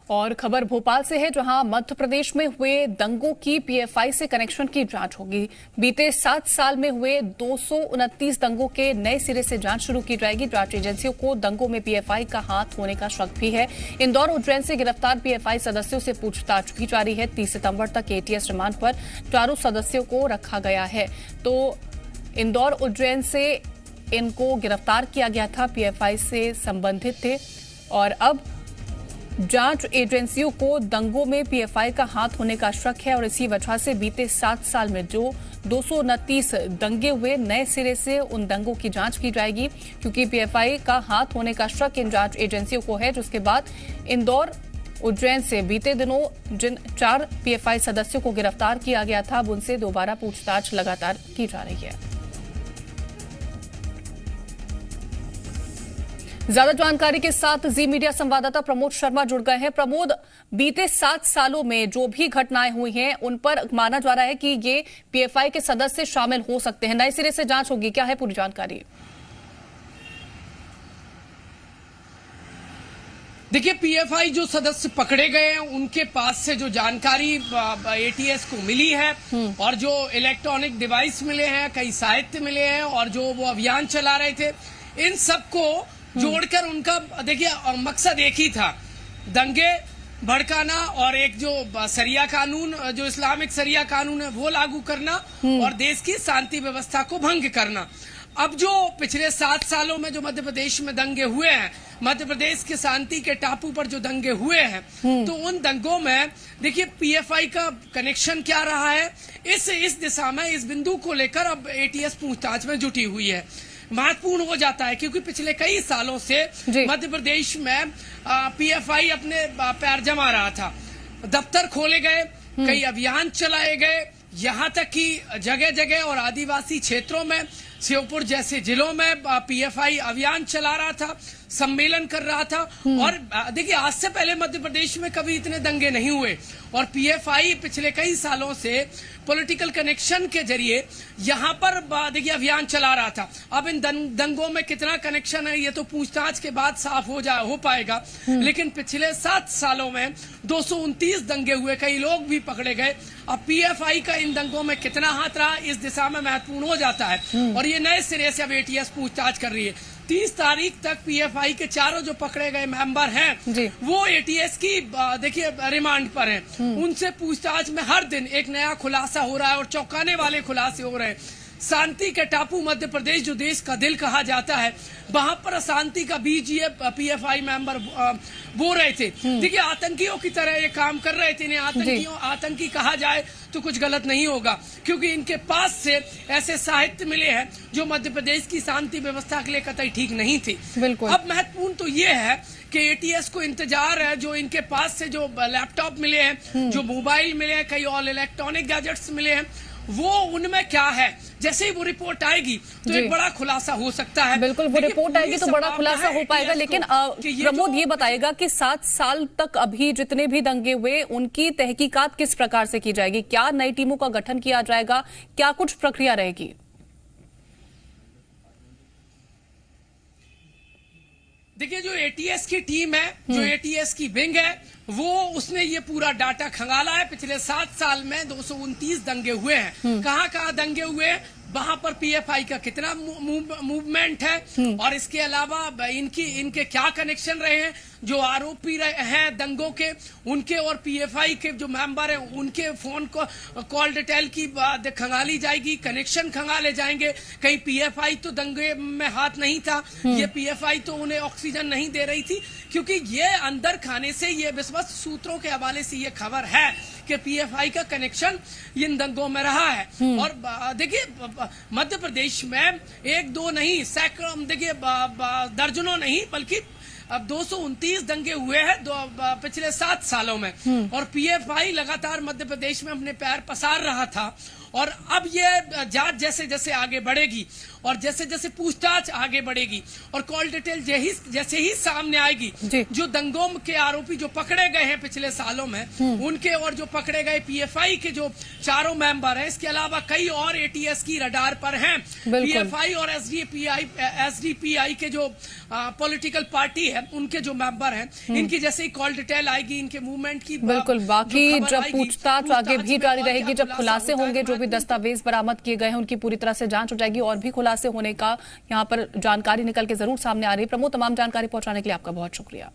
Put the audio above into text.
और खबर भोपाल से है, जहां मध्य प्रदेश में हुए दंगों की पीएफआई से कनेक्शन की जांच होगी। बीते 7 साल में हुए 229 दंगों के नए सिरे से जांच शुरू की जाएगी। जांच एजेंसियों को दंगों में पीएफआई का हाथ होने का शक भी है। इंदौर उज्जैन से गिरफ्तार पीएफआई सदस्यों से पूछताछ की जारी है। 30 सितंबर तक एटीएस रिमांड पर चारों सदस्यों को रखा गया है। तो इंदौर उज्जैन से इनको गिरफ्तार किया गया था, पीएफआई से संबंधित थे और अब जांच एजेंसियों को दंगों में पीएफआई का हाथ होने का शक है और इसी वजह से बीते 7 साल में जो 229 दंगे हुए, नए सिरे से उन दंगों की जांच की जाएगी, क्योंकि पीएफआई का हाथ होने का शक इन जांच एजेंसियों को है। जिसके बाद इंदौर उज्जैन से बीते दिनों जिन 4 पीएफआई सदस्यों को गिरफ्तार किया गया था, अब उनसे दोबारा पूछताछ लगातार की जा रही है। ज्यादा जानकारी के साथ जी मीडिया संवाददाता प्रमोद शर्मा जुड़ गए हैं। प्रमोद, बीते 7 सालों में जो भी घटनाएं हुई हैं उन पर माना जा रहा है कि ये पीएफआई के सदस्य शामिल हो सकते हैं। नए सिरे से जांच होगी, क्या है पूरी जानकारी? देखिए, पीएफआई जो सदस्य पकड़े गए हैं उनके पास से जो जानकारी एटीएस को मिली है और जो इलेक्ट्रॉनिक डिवाइस मिले हैं, कई साहित्य मिले हैं और जो वो अभियान चला रहे थे, इन सबको जोड़कर उनका देखिए मकसद एक ही था, दंगे भड़काना और एक जो सरिया कानून, जो इस्लामिक सरिया कानून है वो लागू करना और देश की शांति व्यवस्था को भंग करना। अब जो पिछले 7 सालों में जो मध्य प्रदेश में दंगे हुए हैं, मध्य प्रदेश के शांति के टापू पर जो दंगे हुए हैं, तो उन दंगों में देखिए पीएफआई का कनेक्शन क्या रहा है, इस दिशा में, इस बिंदु को लेकर अब एटीएस पूछताछ में जुटी हुई है। महत्वपूर्ण हो जाता है क्योंकि पिछले कई सालों से मध्य प्रदेश में पीएफआई अपने पैर जमा रहा था। दफ्तर खोले गए, कई अभियान चलाए गए, यहाँ तक कि जगह जगह और आदिवासी क्षेत्रों में, श्योपुर जैसे जिलों में पीएफआई अभियान चला रहा था, सम्मेलन कर रहा था। और देखिए, आज से पहले मध्य प्रदेश में कभी इतने दंगे नहीं हुए और पीएफआई पिछले कई सालों से पॉलिटिकल कनेक्शन के जरिए यहाँ पर देखिए अभियान चला रहा था। अब इन दंगों में कितना कनेक्शन है ये तो पूछताछ के बाद साफ हो पाएगा, लेकिन पिछले 7 सालों में 229 दंगे हुए, कई लोग भी पकड़े गए। अब पीएफआई का इन दंगों में कितना हाथ रहा, इस दिशा में महत्वपूर्ण हो जाता है और ये नए सिरे से अब एटीएस पूछताछ कर रही है। 30 तारीख तक पीएफआई के चारों जो पकड़े गए मेंबर हैं वो एटीएस की देखिए रिमांड पर हैं। उनसे पूछताछ में हर दिन एक नया खुलासा हो रहा है और चौंकाने वाले खुलासे हो रहे हैं। शांति के टापू मध्य प्रदेश, जो देश का दिल कहा जाता है, वहां पर अशांति का बीज ये पीएफआई मेंबर बो रहे थे। देखिए, आतंकियों की तरह ये काम कर रहे थे। इन्हें आतंकी कहा जाए तो कुछ गलत नहीं होगा, क्योंकि इनके पास से ऐसे साहित्य मिले हैं जो मध्य प्रदेश की शांति व्यवस्था के लिए कतई ठीक नहीं थी। अब महत्वपूर्ण तो ये है कि एटीएस को इंतजार है, जो इनके पास से जो लैपटॉप मिले हैं, जो मोबाइल मिले हैं, कई और इलेक्ट्रॉनिक गैजेट्स मिले हैं, वो उनमें क्या है, जैसे ही वो रिपोर्ट आएगी तो एक बड़ा खुलासा हो सकता है। बिल्कुल, वो रिपोर्ट आएगी तो बड़ा खुलासा हो पाएगा। लेकिन प्रमोद, ये बताएगा कि 7 साल तक अभी जितने भी दंगे हुए उनकी तहकीकात किस प्रकार से की जाएगी? क्या नई टीमों का गठन किया जाएगा? क्या कुछ प्रक्रिया रहेगी? देखिए, जो एटीएस की टीम है, जो एटीएस की विंग है, वो उसने ये पूरा डाटा खंगाला है। पिछले 7 साल में 229 दंगे हुए हैं। कहाँ दंगे हुए हैं, वहां पर पीएफआई का कितना मूवमेंट है और इसके अलावा इनके क्या कनेक्शन रहे हैं, जो आरोपी हैं दंगों के, उनके और पीएफआई के जो मेंबर हैं उनके फोन को कॉल डिटेल की खंगाली जाएगी, कनेक्शन खंगाले जाएंगे। कहीं पीएफआई तो दंगे में हाथ नहीं था, ये पीएफआई तो उन्हें ऑक्सीजन नहीं दे रही थी, क्योंकि ये अंदर खाने से, ये विश्वस्त सूत्रों के हवाले से ये खबर है कि पीएफआई का कनेक्शन इन दंगों में रहा है। और देखिए, मध्य प्रदेश में 1-2 नहीं, सैकड़ों, देखिए दर्जनों नहीं, बल्कि अब 229 दंगे हुए हैं पिछले 7 सालों में और पीएफआई लगातार मध्य प्रदेश में अपने पैर पसार रहा था और अब ये जांच जैसे जैसे आगे बढ़ेगी और जैसे जैसे पूछताछ आगे बढ़ेगी और कॉल डिटेल जैसे ही सामने आएगी, जो दंगों के आरोपी जो पकड़े गए हैं पिछले सालों में उनके और जो पकड़े गए पीएफआई के जो चारों मेंबर हैं, इसके अलावा कई और एटीएस की रडार पर हैं। पीएफआई और एसडीपीआई के जो पॉलिटिकल पार्टी है उनके जो मेंबर हैं, इनकी जैसे ही कॉल डिटेल आएगी, इनके मूवमेंट की बिल्कुल, बाकी जब पूछताछ आगे भी जारी रहेगी, जब खुलासे होंगे, जो भी दस्तावेज बरामद किए गए हैं उनकी पूरी तरह से जांच हो जाएगी और भी खुलासे होने का यहाँ पर जानकारी निकल के जरूर सामने आ रही है। प्रमोद, तमाम जानकारी पहुंचाने के लिए आपका बहुत शुक्रिया।